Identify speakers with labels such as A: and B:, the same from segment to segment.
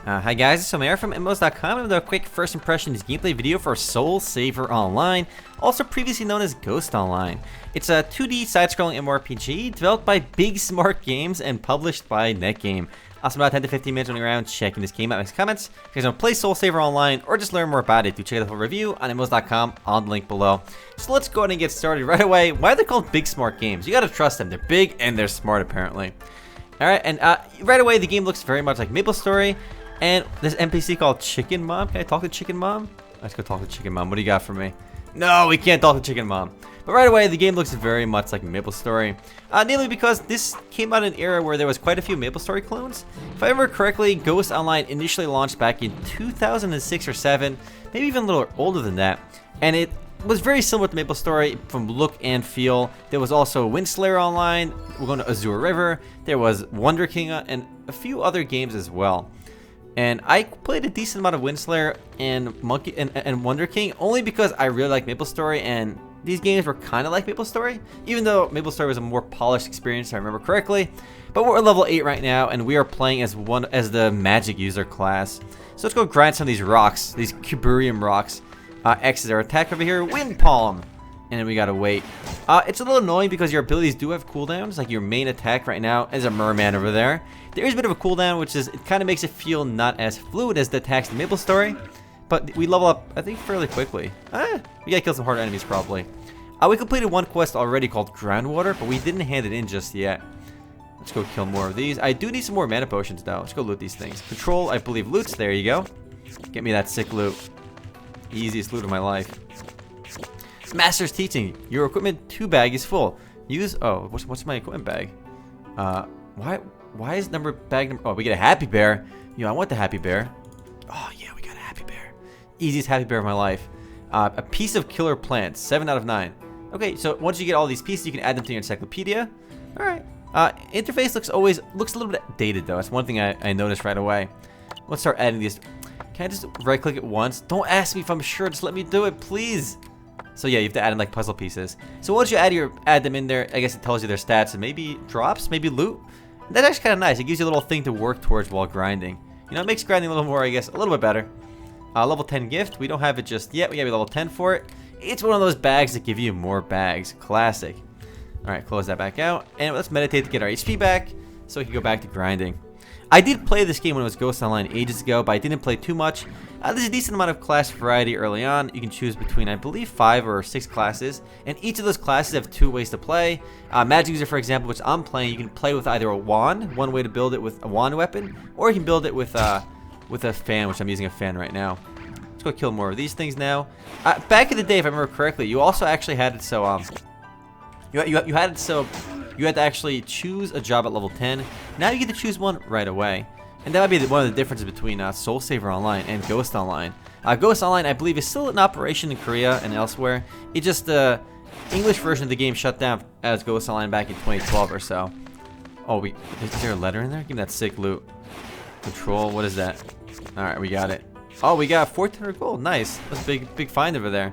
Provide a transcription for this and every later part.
A: Hi guys, it's Omer from MMOs.com with a quick first impressions gameplay video for Soul Saver Online, also previously known as Ghost Online. It's a 2D side-scrolling MMORPG developed by Big Smart Games and published by Netgame. I'll spend about 10 to 15 minutes running around checking this game out in the comments. If you guys want to play Soul Saver Online or just learn more about it, do check out the full review on MMOs.com on the link below. So let's go ahead and get started right away. Why are they called Big Smart Games? You gotta trust them. They're big and they're smart apparently. Alright, and right away the game looks very much like MapleStory. And this NPC called Chicken Mom. Can I talk to Chicken Mom? Let's go talk to Chicken Mom. What do you got for me? No, we can't talk to Chicken Mom. But right away, the game looks very much like MapleStory. Namely because this came out in an era where there was quite a few MapleStory clones. If I remember correctly, Ghost Online initially launched back in 2006 or 7, maybe even a little older than that. And it was very similar to MapleStory from look and feel. There was also Windslayer Online. We're going to Azure River. There was Wonder King and a few other games as well. And I played a decent amount of Windslayer and Wonder King only because I really like MapleStory, and these games were kind of like MapleStory, even though MapleStory was a more polished experience if I remember correctly. But we're at level 8 right now, and we are playing as the magic user class. So let's go grind some of these rocks, these Cuburium rocks. X is our attack over here, Wind Palm. And then we gotta wait. It's a little annoying because your abilities do have cooldowns, like your main attack right now is a merman over there. There is a bit of a cooldown, which is, it kind of makes it feel not as fluid as the attacks in MapleStory. But we level up, I think, fairly quickly. We gotta kill some harder enemies probably. We completed one quest already called Groundwater, but we didn't hand it in just yet. Let's go kill more of these. I do need some more mana potions though. Let's go loot these things. Control, I believe, loots. There you go. Get me that sick loot. Easiest loot of my life. Master's teaching. Your equipment 2 bag is full. Use. Oh, what's my equipment bag? Why is bag number? Oh, we get a happy bear. I want the happy bear. Oh yeah, we got a happy bear. Easiest happy bear of my life. A piece of killer plant. 7 out of 9. Okay, so once you get all these pieces, you can add them to your encyclopedia. All right. Interface looks a little bit dated though. That's one thing I noticed right away. Let's start adding these. Can I just right click it once? Don't ask me if I'm sure. Just let me do it, please. So yeah, you have to add in like puzzle pieces. So once you add them in there, I guess it tells you their stats and maybe drops, maybe loot. That's actually kind of nice. It gives you a little thing to work towards while grinding. It makes grinding a little more, I guess, a little bit better. Level 10 gift. We don't have it just yet. We gotta be level 10 for it. It's one of those bags that give you more bags. Classic. All right, close that back out. And let's meditate to get our HP back so we can go back to grinding. I did play this game when it was Ghost Online ages ago, but I didn't play too much. There's a decent amount of class variety early on. You can choose between, I believe, 5 or 6 classes, and each of those classes have 2 ways to play. Magic User, for example, which I'm playing, you can play with either a wand, one way to build it with a wand weapon, or you can build it with a fan, which I'm using a fan right now. Let's go kill more of these things now. Back in the day, if I remember correctly, you also actually had it so you had to actually choose a job at level 10. Now you get to choose one right away. And that might be one of the differences between Soul Saver Online and Ghost Online. Ghost Online, I believe, is still in operation in Korea and elsewhere. It just, the English version of the game shut down as Ghost Online back in 2012 or so. Oh, is there a letter in there? Give me that sick loot. Control, what is that? Alright, we got it. Oh, we got 1,400 gold. Nice. That's a big find over there.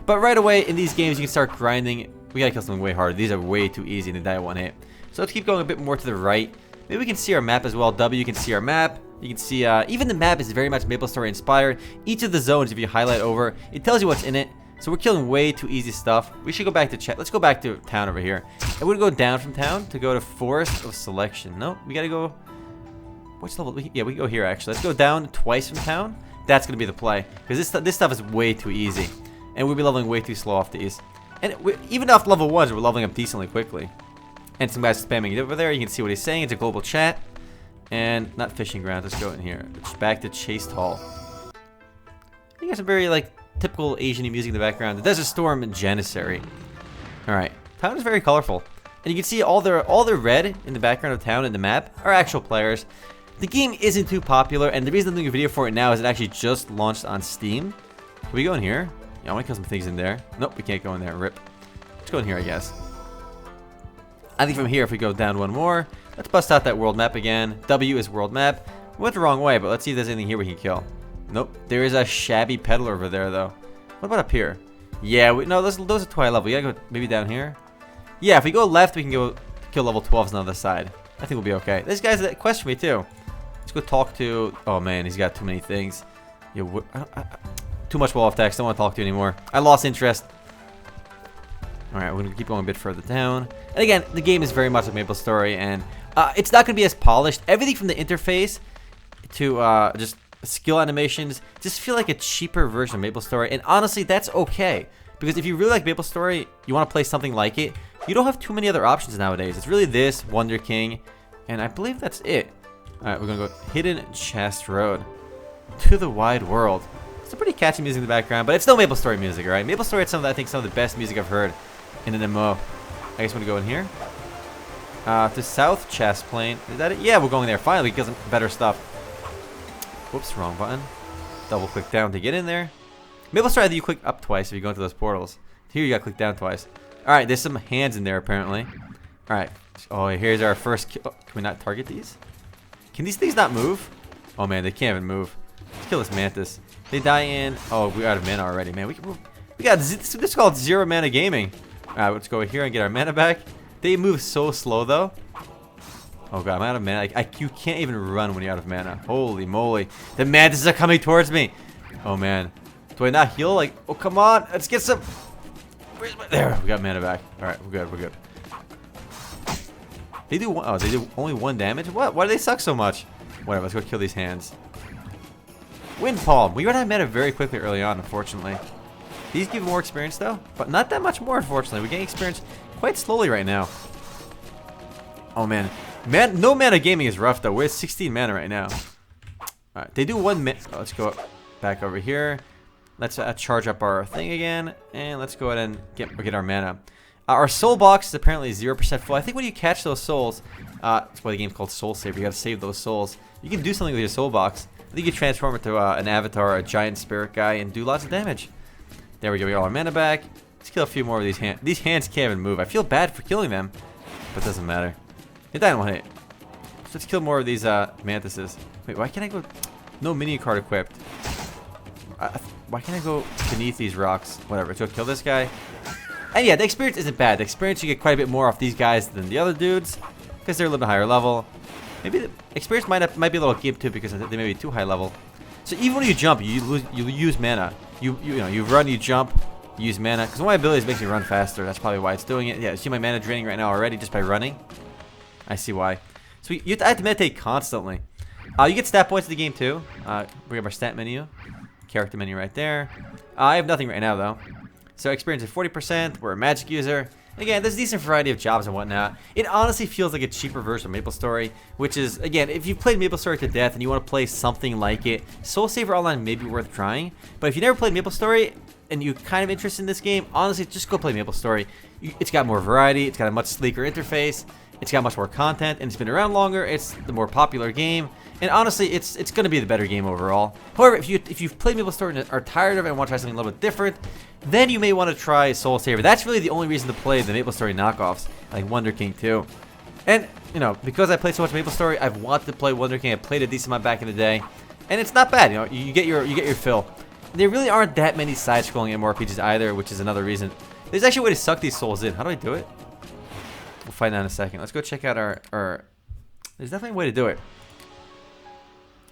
A: But right away, in these games, you can start grinding. We gotta kill something way harder. These are way too easy and they die one hit. So let's keep going a bit more to the right. Maybe we can see our map as well. You can see our map. You can see, even the map is very much MapleStory inspired. Each of the zones, if you highlight over, it tells you what's in it. So we're killing way too easy stuff. We should go back to chat. Let's go back to town over here. And we're gonna go down from town to go to Forest of Selection. No, we gotta go. Which level? Yeah, we can go here actually. Let's go down twice from town. That's gonna be the play because this stuff is way too easy, and we'll be leveling way too slow off these. And even off level 1s, we're leveling up decently quickly. And some guys spamming it over there. You can see what he's saying. It's a global chat. And not fishing grounds. Let's go in here. Back to Chase Hall. You got some very typical Asian music in the background. The Desert Storm and Janissary. Alright. Town is very colorful. And you can see all the red in the background of town and the map are actual players. The game isn't too popular, and the reason I'm doing a video for it now is it actually just launched on Steam. Can we go in here? Yeah, I want to kill some things in there. Nope, we can't go in there. Rip. Let's go in here, I guess. I think from here, if we go down one more, let's bust out that world map again. W is world map. We went the wrong way, but let's see if there's anything here we can kill. Nope. There is a shabby peddler over there, though. What about up here? Yeah, no, those are twilight level. We gotta go maybe down here. Yeah, if we go left, we can go kill level 12s on the other side. I think we'll be okay. This guy's a quest for me, too. Let's go talk to... Oh, man, he's got too many things. Yo, too much wall of text. I don't want to talk to you anymore. I lost interest. Alright, we're going to keep going a bit further down. And again, the game is very much like MapleStory, and it's not going to be as polished. Everything from the interface to just skill animations just feel like a cheaper version of MapleStory. And honestly, that's okay. Because if you really like MapleStory, you want to play something like it, you don't have too many other options nowadays. It's really this, Wonder King, and I believe that's it. Alright, we're going to go Hidden Chest Road. To the Wide World. It's a pretty catchy music in the background, but it's no MapleStory music, right? MapleStory is I think some of the best music I've heard in an MMO. I guess we're going to go in here. To South Chest Plain. Is that it? Yeah, we're going there. Finally, get some better stuff. Whoops, wrong button. Double click down to get in there. MapleStory, I think you click up twice if you go into those portals. Here, you got to click down twice. Alright, there's some hands in there, apparently. Alright. Oh, here's our first kill. Oh, can we not target these? Can these things not move? Oh, man, they can't even move. Let's kill this mantis. They die in... Oh, we're out of mana already, man. We got... This is called zero mana gaming. Alright, let's go here and get our mana back. They move so slow, though. Oh, God, I'm out of mana. You can't even run when you're out of mana. Holy moly. The mantises are coming towards me. Oh, man. Do I not heal? Like, oh, come on. Let's get some... Where's my... There. We got mana back. Alright, we're good. We're good. They do... Oh, they do only 1 damage? What? Why do they suck so much? Whatever, let's go kill these hands. Wind Palm. We ran out of mana very quickly early on, unfortunately. These give more experience, though, but not that much more, unfortunately. We're getting experience quite slowly right now. Oh, man. No mana gaming is rough, though. We're at 16 mana right now. Alright, they do 1 mana. Oh, let's go back over here. Let's charge up our thing again, and let's go ahead and get our mana. Our soul box is apparently 0% full. I think when you catch those souls, that's why the game's called Soul Saver. You gotta save those souls. You can do something with your soul box. I think you can transform it to an avatar, a giant spirit guy, and do lots of damage. There we go. We got all our mana back. Let's kill a few more of these hands. These hands can't even move. I feel bad for killing them, but it doesn't matter. They died in 1 hit. So let's kill more of these mantises. Wait, why can't I go? No mini card equipped. Why can't I go beneath these rocks? Whatever. Let's go kill this guy. And yeah, the experience isn't bad. The experience, you get quite a bit more off these guys than the other dudes, because they're a little bit higher level. Maybe the experience might be a little gimped too, because they may be too high level. So even when you jump, you use mana. You run, you jump, you use mana. Because one of my abilities makes me run faster. That's probably why it's doing it. Yeah, see my mana draining right now already just by running. I see why. So I have to meditate constantly. You get stat points in the game too. We have our stat menu, character menu right there. I have nothing right now though. So experience at 40%. We're a magic user. Again, there's a decent variety of jobs and whatnot. It honestly feels like a cheaper version of MapleStory, which is, again, if you've played MapleStory to death and you want to play something like it, Soul Saver Online may be worth trying. But if you never played MapleStory and you're kind of interested in this game, honestly, just go play MapleStory. It's got more variety. It's got a much sleeker interface. It's got much more content, and it's been around longer. It's the more popular game, and honestly, it's going to be the better game overall. However, if you've played MapleStory and are tired of it and want to try something a little bit different, then you may want to try Soul Saver. That's really the only reason to play the MapleStory knockoffs, like Wonder King 2. And because I played so much MapleStory, I've wanted to play Wonder King. I played a decent amount back in the day, and it's not bad. You get your fill. There really aren't that many side-scrolling MMORPGs either, which is another reason. There's actually a way to suck these souls in. How do I do it? We'll find out in a second. Let's go check out our... There's definitely a way to do it.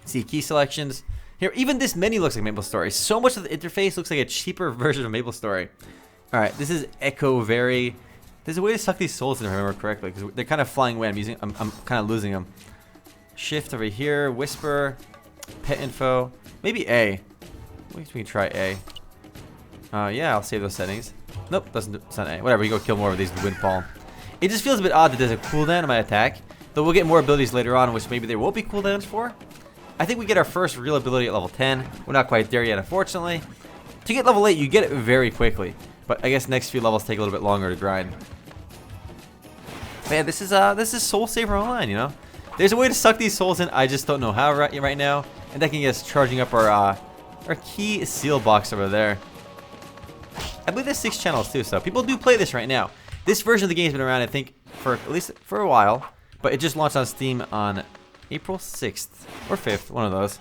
A: See, key selections. Here, even this menu looks like MapleStory. So much of the interface looks like a cheaper version of MapleStory. Alright, this is Echo Very. There's a way to suck these souls in, if I remember correctly, because they're kind of flying away. I'm kind of losing them. Shift over here. Whisper. Pet info. Maybe A. We can try A. Yeah, I'll save those settings. Nope, it's not A. Whatever, we go kill more of these with Wind Palm. It just feels a bit odd that there's a cooldown on my attack, though we'll get more abilities later on, which maybe there won't be cooldowns for. I think we get our first real ability at level 10. We're not quite there yet, unfortunately. To get level 8, you get it very quickly, but I guess next few levels take a little bit longer to grind. Man, this is Soul Saver Online, There's a way to suck these souls in, I just don't know how right now, and that can get us charging up our key seal box over there. I believe there's 6 channels too, so people do play this right now. This version of the game has been around, I think, for at least for a while, but it just launched on Steam on April 6th or 5th, one of those.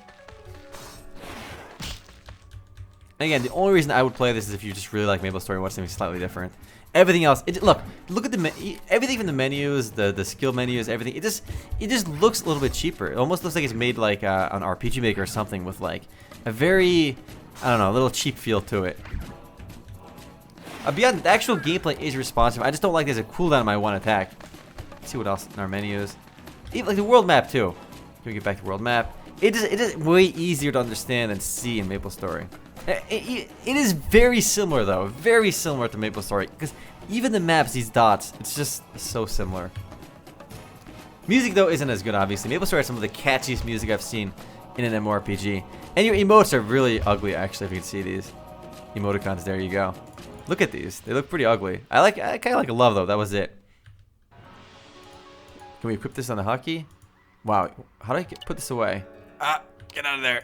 A: And again, the only reason I would play this is if you just really like MapleStory and want something slightly different. Everything else, look at the everything from the menus, the skill menus, everything. It just looks a little bit cheaper. It almost looks like it's made like an RPG Maker or something with like a very, I don't know, a little cheap feel to it. Beyond the actual gameplay is responsive. I just don't like there's a cooldown on my one attack. Let's see what else in our menus. Even like the world map too. Can we get back to world map? It is way easier to understand and see in MapleStory. It is very similar though, very similar to MapleStory, because even the maps, these dots, it's just so similar. Music though isn't as good, obviously. MapleStory has some of the catchiest music I've seen in an MMORPG, and your emotes are really ugly. Actually, if you can see these emoticons, there you go. Look at these; they look pretty ugly. I kind of like a love though. That was it. Can we equip this on the hotkey? Wow, how do I put this away? Ah, get out of there.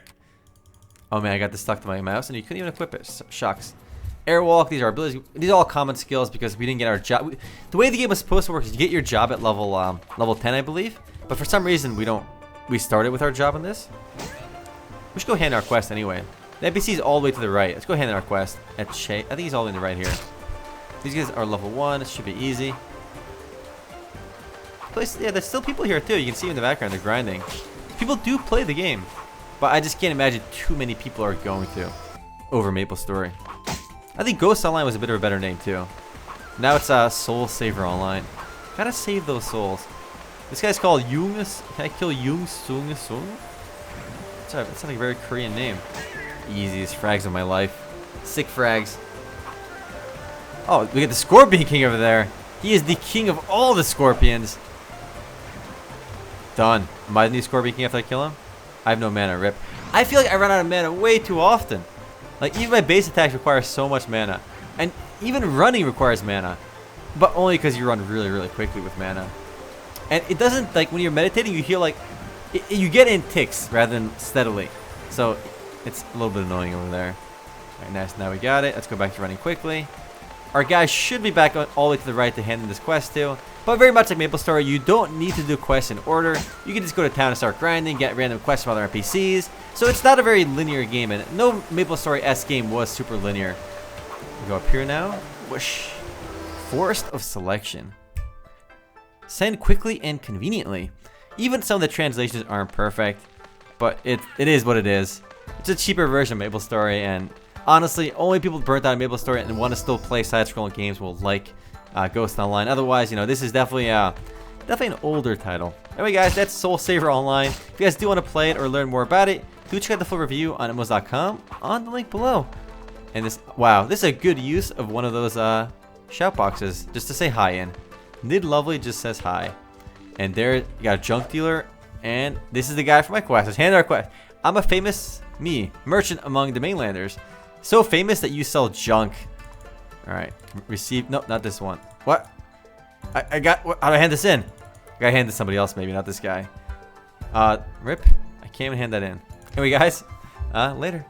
A: Oh man, I got this stuck to my mouse and you couldn't even equip it. Shucks. Airwalk, these are abilities. These are all common skills because we didn't get our job. The way the game was supposed to work is you get your job at level 10, I believe. But for some reason, we started with our job in this. We should go hand our quest anyway. The NPC is all the way to the right. Let's go hand our quest at I think he's all the way to the right here. These guys are level 1. It should be easy. Yeah, there's still people here too. You can see in the background, they're grinding. People do play the game. But I just can't imagine too many people are going to over MapleStory. I think Ghost Online was a bit of a better name too. Now it's Soul Saver Online. Gotta save those souls. This guy's called Jungus. Can I kill Jung Sung Sung? That's like a very Korean name. Easiest frags of my life. Sick frags. Oh, we got the Scorpion King over there. He is the king of all the scorpions. Done. Am I the new Scorpion King after I kill him? I have no mana, rip. I feel like I run out of mana way too often. Like, even my base attacks require so much mana. And even running requires mana. But only because you run really, really quickly with mana. And it doesn't, like, when you're meditating, you heal, like, you get in ticks rather than steadily. So, it's a little bit annoying over there. Alright, nice. Now we got it. Let's go back to running quickly. Our guys should be back all the way to the right to hand in this quest too. But very much like MapleStory, you don't need to do quests in order. You can just go to town and start grinding, get random quests from other NPCs. So it's not a very linear game, and no MapleStory-esque game was super linear. We go up here now. Whoosh. Forest of Selection. Send quickly and conveniently. Even some of the translations aren't perfect, but it is what it is. It's a cheaper version of MapleStory, and honestly, only people burnt out on MapleStory and want to still play side-scrolling games will like Ghost Online. Otherwise, you know, this is definitely an older title. Anyway, guys, that's Soul Saver Online. If you guys do want to play it or learn more about it, do check out the full review on MMOs.com on the link below. And this is a good use of one of those shout boxes just to say hi in. Nid Lovely just says hi. And there, you got a junk dealer, and this is the guy for my quest. Let's hand our quest. I'm a famous merchant among the mainlanders. So famous that you sell junk. Alright. Receive. Nope, not this one. What? I got. How do I hand this in? I gotta hand this to somebody else, maybe, not this guy. Rip. I can't even hand that in. Anyway, guys. Later.